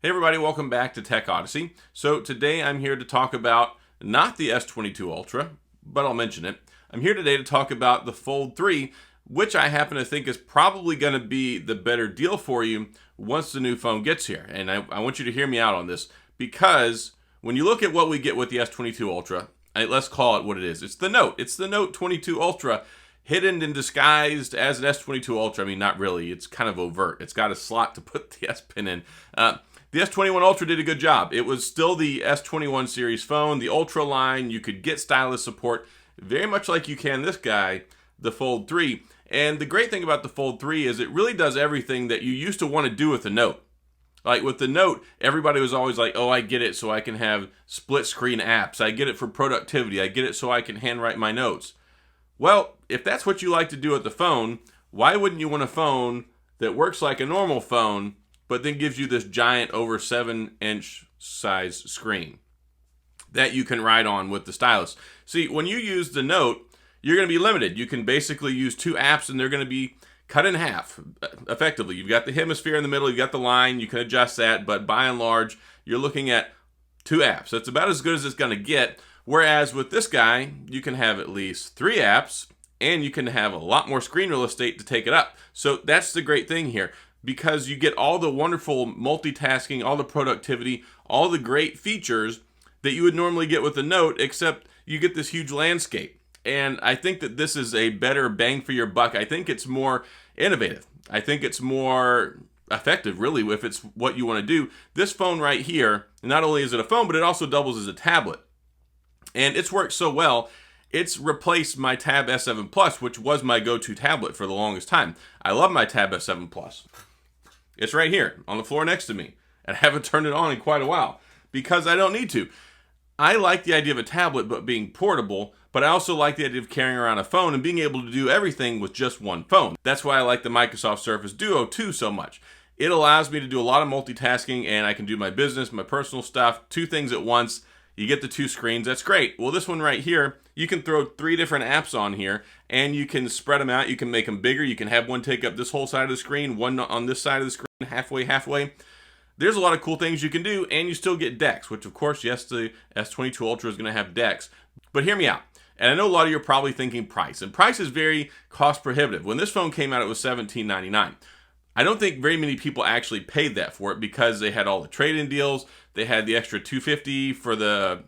Hey everybody, welcome back to Tech Odyssey. So today I'm here to talk about not the S22 Ultra, but I'll mention it. I'm here today to talk about the Fold 3, which I happen to think is probably going to be the better deal for you once the new phone gets here. And I want you to hear me out on this, because when you look at what we get with the S22 Ultra, let's call it what it is. It's the Note. It's the Note 22 Ultra, hidden and disguised as an S22 Ultra. I mean, not really. It's kind of overt. It's got a slot to put the S Pen in. The S21 Ultra did a good job. It was still the S21 series phone, the Ultra line. You could get stylus support very much like you can this guy, the Fold 3. And the great thing about the Fold 3 is it really does everything that you used to want to do with the Note. Like with the Note, everybody was always like, oh, I get it so I can have split screen apps. I get it for productivity. I get it so I can handwrite my notes. Well, if that's what you like to do with the phone, why wouldn't you want a phone that works like a normal phone, but then gives you this giant over 7-inch size screen that you can write on with the stylus? See, when you use the Note, you're going to be limited. You can basically use two apps and they're going to be cut in half, effectively. You've got the hemisphere in the middle, you've got the line, you can adjust that, but by and large, you're looking at two apps. That's about as good as it's going to get, whereas with this guy, you can have at least three apps, and you can have a lot more screen real estate to take it up. So that's the great thing here, because you get all the wonderful multitasking, all the productivity, all the great features that you would normally get with the Note, except you get this huge landscape. And I think that this is a better bang for your buck. I think it's more innovative. I think it's more effective, really, if it's what you want to do. This phone right here, not only is it a phone, but it also doubles as a tablet. And it's worked so well, it's replaced my Tab S7 Plus, which was my go-to tablet for the longest time. I love my Tab S7 Plus. It's right here on the floor next to me, and I haven't turned it on in quite a while because I don't need to. I like the idea of a tablet but being portable, but I also like the idea of carrying around a phone and being able to do everything with just one phone. That's why I like the Microsoft Surface Duo 2 so much. It allows me to do a lot of multitasking, and I can do my business, my personal stuff, two things at once. You get the two screens. That's great. Well, this one right here, you can throw three different apps on here, and you can spread them out. You can make them bigger. You can have one take up this whole side of the screen, one on this side of the screen, halfway. There's a lot of cool things you can do, and you still get DeX, which of course, yes, the S22 Ultra is going to have DeX. But hear me out. And I know a lot of you are probably thinking price, and price is very cost prohibitive. When this phone came out, it was $17.99. I don't think very many people actually paid that for it because they had all the trade-in deals. They had the extra $250 for the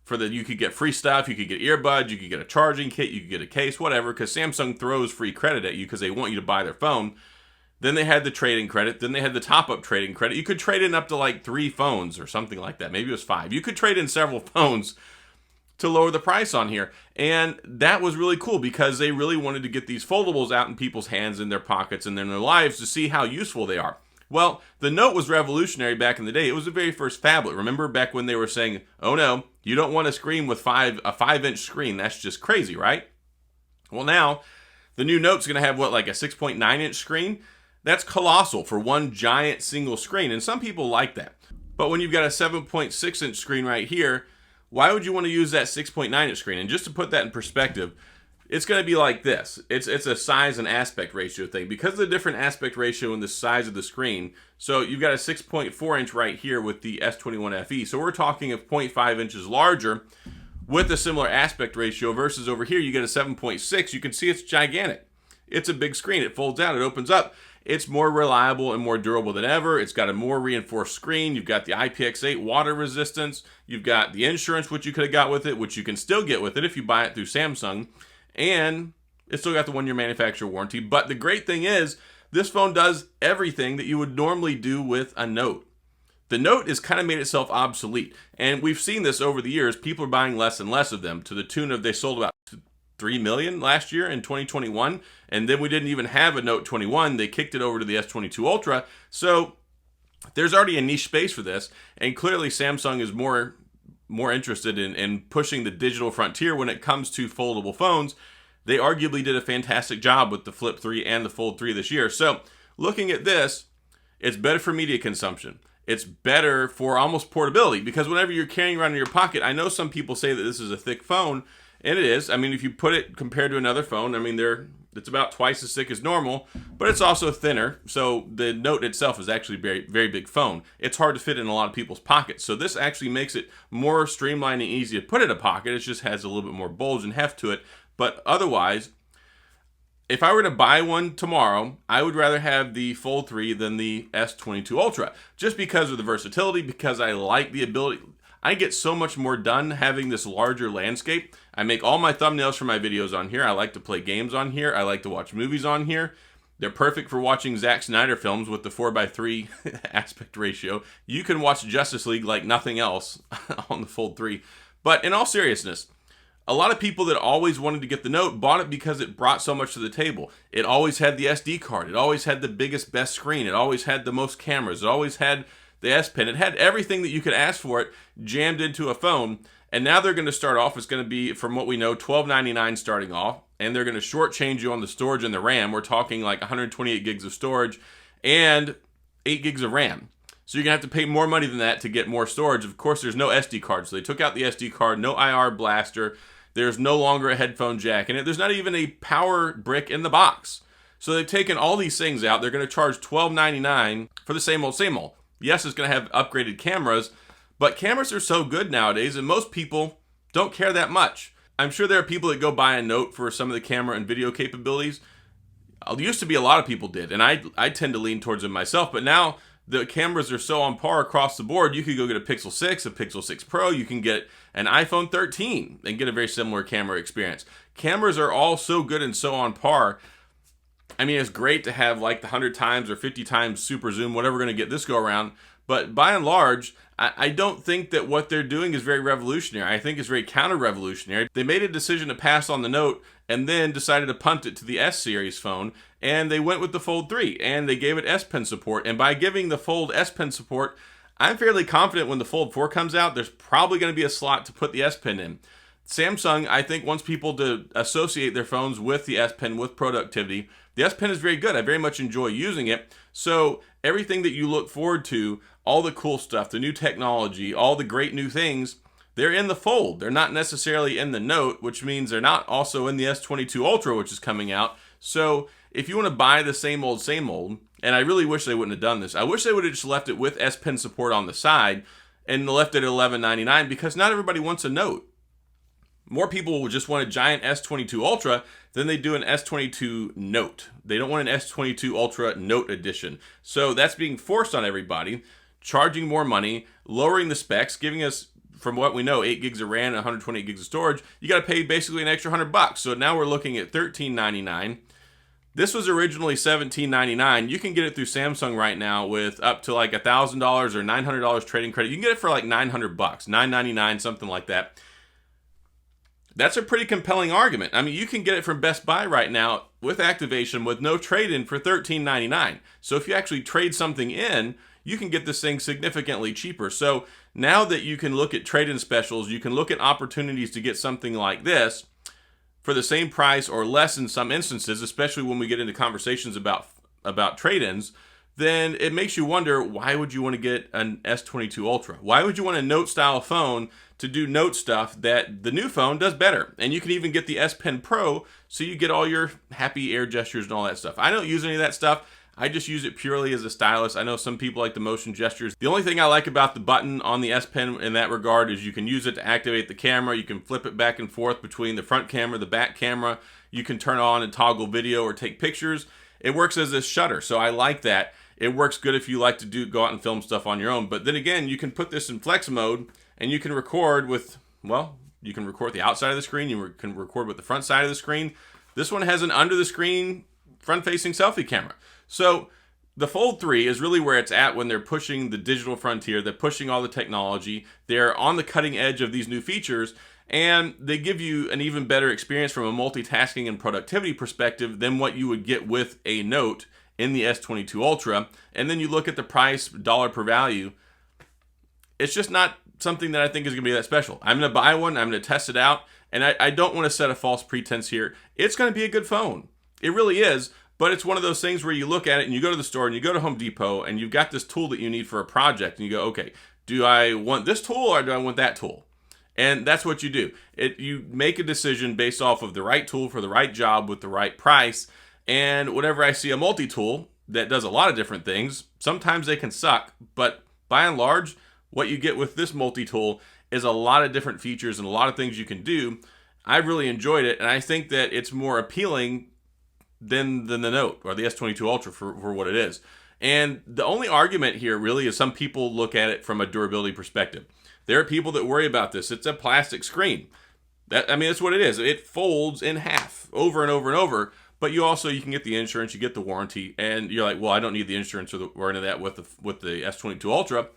you could get free stuff, you could get earbuds, you could get a charging kit, you could get a case, whatever, because Samsung throws free credit at you because they want you to buy their phone. Then they had the trade-in credit. Then they had the top-up trade-in credit. You could trade in up to like 3 phones or something like that. Maybe it was 5. You could trade in several phones to lower the price on here. And that was really cool because they really wanted to get these foldables out in people's hands, in their pockets, and in their lives to see how useful they are. Well, the Note was revolutionary back in the day. It was the very first phablet. Remember back when they were saying, oh no, you don't want a screen with a 5-inch screen. That's just crazy, right? Well, now the new Note's going to have what, like a 6.9-inch screen? That's colossal for one giant single screen, and some people like that. But when you've got a 7.6-inch screen right here, why would you want to use that 6.9-inch screen? And just to put that in perspective, it's going to be like this. It's a size and aspect ratio thing. Because of the different aspect ratio in the size of the screen, so you've got a 6.4-inch right here with the S21 FE. So we're talking of 0.5 inches larger with a similar aspect ratio versus over here you get a 7.6. You can see it's gigantic. It's a big screen. It folds out. It opens up. It's more reliable and more durable than ever. It's got a more reinforced screen. You've got the IPX8 water resistance. You've got the insurance, which you could have got with it, which you can still get with it if you buy it through Samsung. And it's still got the 1-year manufacturer warranty. But the great thing is, this phone does everything that you would normally do with a Note. The Note has kind of made itself obsolete. And we've seen this over the years. People are buying less and less of them to the tune of they sold about 3 million last year in 2021, and then we didn't even have a Note 21. They kicked it over to the S22 Ultra. So there's already a niche space for this, and clearly Samsung is more interested in pushing the digital frontier when it comes to foldable phones. They arguably did a fantastic job with the Flip 3 and the Fold 3 this year. So looking at this, it's better for media consumption. It's better for almost portability, because whenever you're carrying around in your pocket, I know some people say that this is a thick phone, and it is. I mean, if you put it compared to another phone, I mean, they're It's about twice as thick as normal, but it's also thinner. So the Note itself is actually a very, very big phone. It's hard to fit in a lot of people's pockets. So this actually makes it more streamlined and easy to put in a pocket. It just has a little bit more bulge and heft to it. But otherwise, if I were to buy one tomorrow, I would rather have the Fold 3 than the S22 Ultra. Just because of the versatility, because I like the ability. I get so much more done having this larger landscape. I make all my thumbnails for my videos on here. I like to play games on here. I like to watch movies on here. They're perfect for watching Zack Snyder films with the 4:3 aspect ratio. You can watch Justice League like nothing else on the Fold 3. But in all seriousness, a lot of people that always wanted to get the Note bought it because it brought so much to the table. It always had the SD card. It always had the biggest, best screen. It always had the most cameras. It always had the S Pen. It had everything that you could ask for it jammed into a phone. And now they're going to start off, it's going to be, from what we know, $12.99 starting off. And they're going to shortchange you on the storage and the RAM. We're talking like 128 gigs of storage and 8 gigs of RAM. So you're going to have to pay more money than that to get more storage. Of course, there's no SD card. So they took out the SD card, no IR blaster. There's no longer a headphone jack in it. There's not even a power brick in the box. So they've taken all these things out. They're going to charge $12.99 for the same old, same old. Yes, it's going to have upgraded cameras, but cameras are so good nowadays, and most people don't care that much. I'm sure there are people that go buy a Note for some of the camera and video capabilities. It used to be a lot of people did, and I tend to lean towards them myself, but now the cameras are so on par across the board. You could go get a Pixel 6, a Pixel 6 Pro, you can get an iPhone 13 and get a very similar camera experience. Cameras are all so good and so on par. I mean, it's great to have like the 100 times or 50 times super zoom, whatever we're going to get this go around. But by and large, I don't think that what they're doing is very revolutionary. I think it's very counter-revolutionary. They made a decision to pass on the Note and then decided to punt it to the S series phone. And they went with the Fold 3 and they gave it S Pen support. And by giving the Fold S Pen support, I'm fairly confident when the Fold 4 comes out, there's probably going to be a slot to put the S Pen in. Samsung, I think, wants people to associate their phones with the S Pen, with productivity. The S Pen is very good. I very much enjoy using it. So everything that you look forward to, all the cool stuff, the new technology, all the great new things, they're in the Fold. They're not necessarily in the Note, which means they're not also in the S22 Ultra, which is coming out. So if you want to buy the same old, and I really wish they wouldn't have done this. I wish they would have just left it with S Pen support on the side and left it at $11.99 because not everybody wants a Note. More people will just want a giant S22 Ultra than they do an S22 Note. They don't want an S22 Ultra Note edition. So that's being forced on everybody, charging more money, lowering the specs, giving us, from what we know, 8 gigs of RAM and 128 gigs of storage. You got to pay basically an extra $100. So now we're looking at $13.99. This was originally $17.99. You can get it through Samsung right now with up to like $1,000 or $900 trading credit. You can get it for like $900, $9.99, something like that. That's a pretty compelling argument. I mean, you can get it from Best Buy right now with activation with no trade-in for $13.99. So if you actually trade something in, you can get this thing significantly cheaper. So now that you can look at trade-in specials, you can look at opportunities to get something like this for the same price or less in some instances, especially when we get into conversations about trade-ins, then it makes you wonder, why would you want to get an S22 Ultra? Why would you want a Note-style phone to do Note stuff that the new phone does better? And you can even get the S Pen Pro, so you get all your happy air gestures and all that stuff. I don't use any of that stuff. I just use it purely as a stylus. I know some people like the motion gestures. The only thing I like about the button on the S Pen in that regard is you can use it to activate the camera. You can flip it back and forth between the front camera, the back camera. You can turn on and toggle video or take pictures. It works as a shutter, so I like that. It works good if you like to go out and film stuff on your own. But then again, you can put this in flex mode and you can record with, well, you can record the outside of the screen. You can record with the front side of the screen. This one has an under the screen front-facing selfie camera. So the Fold 3 is really where it's at when they're pushing the digital frontier. They're pushing all the technology. They're on the cutting edge of these new features, and they give you an even better experience from a multitasking and productivity perspective than what you would get with a Note in the S22 Ultra. And then you look at the price, dollar per value. It's just not something that I think is going to be that special. I'm going to buy one. I'm going to test it out. And I don't want to set a false pretense here. It's going to be a good phone. It really is. But it's one of those things where you look at it and you go to the store and you go to Home Depot and you've got this tool that you need for a project. And you go, okay, do I want this tool or do I want that tool? And that's what you do. You make a decision based off of the right tool for the right job with the right price. And whenever I see a multi-tool that does a lot of different things, sometimes they can suck, but by and large, what you get with this multi-tool is a lot of different features and a lot of things you can do. I really enjoyed it, and I think that it's more appealing than the Note or the S22 Ultra for what it is. And the only argument here really is some people look at it from a durability perspective. There are people that worry about this. It's a plastic screen. That's what it is. It folds in half over and over and over. But you can get the insurance, you get the warranty, and you're like, well, I don't need the insurance or any of that with the S22 Ultra.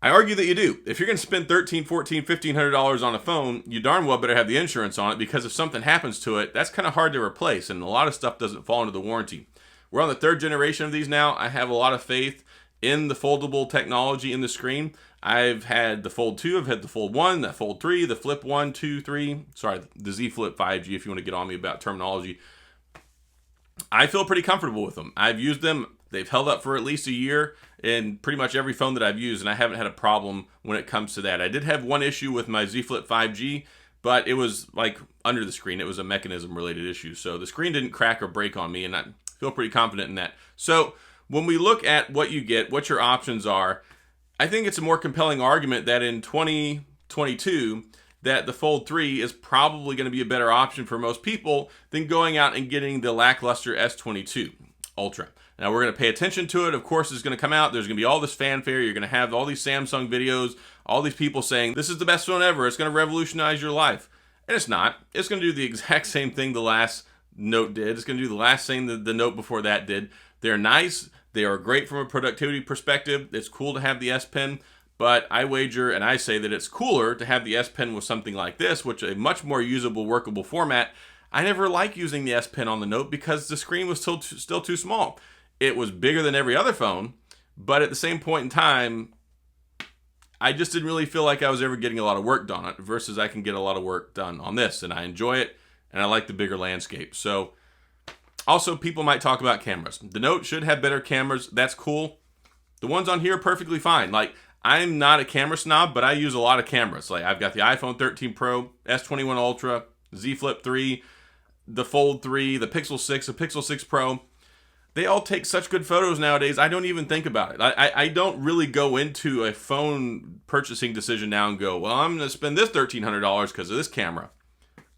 I argue that you do. If you're going to spend $1,300, $1,400, $1,500 on a phone, you darn well better have the insurance on it, because if something happens to it, that's kind of hard to replace, and a lot of stuff doesn't fall into the warranty. We're on the 3rd generation of these now. I have a lot of faith in the foldable technology in the screen. I've had the Fold 2, I've had the Fold 1, the Fold 3, the Flip 1, 2, 3. Sorry, the Z Flip 5G if you want to get on me about terminology. I feel pretty comfortable with them. I've used them. They've held up for at least a year in pretty much every phone that I've used, and I haven't had a problem when it comes to that. I did have one issue with my Z Flip 5G, but it was like under the screen. It was a mechanism-related issue. So the screen didn't crack or break on me, and I feel pretty confident in that. So when we look at what you get, what your options are, I think it's a more compelling argument that in 2022, that the Fold 3 is probably going to be a better option for most people than going out and getting the lackluster S22 Ultra. Now, we're going to pay attention to it. Of course, it's going to come out. There's going to be all this fanfare. You're going to have all these Samsung videos, all these people saying, this is the best phone ever. It's going to revolutionize your life. And it's not. It's going to do the exact same thing the last Note did. It's going to do the last thing the Note before that did. They're nice. They are great from a productivity perspective. It's cool to have the S Pen. But I wager and I say that it's cooler to have the S Pen with something like this, which is a much more usable, workable format. I never liked using the S Pen on the Note because the screen was still too small. It was bigger than every other phone, but at the same point in time, I just didn't really feel like I was ever getting a lot of work done on it, versus I can get a lot of work done on this, and I enjoy it, and I like the bigger landscape. So, also, people might talk about cameras. The Note should have better cameras. That's cool. The ones on here are perfectly fine. Like, I'm not a camera snob, but I use a lot of cameras. Like, I've got the iPhone 13 Pro, S21 Ultra, Z Flip 3, the Fold 3, the Pixel 6, the Pixel 6 Pro. They all take such good photos nowadays, I don't even think about it. I don't really go into a phone purchasing decision now and go, well, I'm going to spend this $1,300 because of this camera.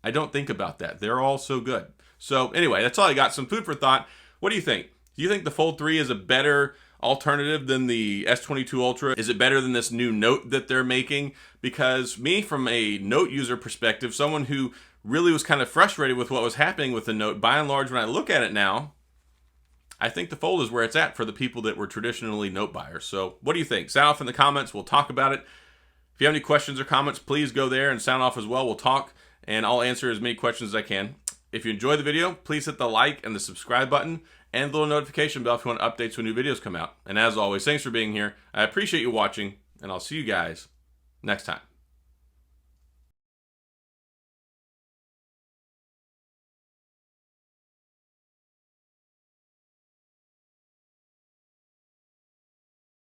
I don't think about that. They're all so good. So anyway, that's all I got. Some food for thought. What do you think? Do you think the Fold 3 is a better alternative than the S22 Ultra? Is it better than this new Note that they're making? Because me, from a Note user perspective, someone who really was kind of frustrated with what was happening with the Note, by and large, when I look at it now, I think the Fold is where it's at for the people that were traditionally Note buyers. So what do you think? Sound off in the comments. We'll talk about it. If you have any questions or comments, please go there and sound off as well. We'll talk, and I'll answer as many questions as I can. If you enjoyed the video, please hit the like and the subscribe button and the little notification bell if you want updates when new videos come out. And as always, thanks for being here. I appreciate you watching, and I'll see you guys next time.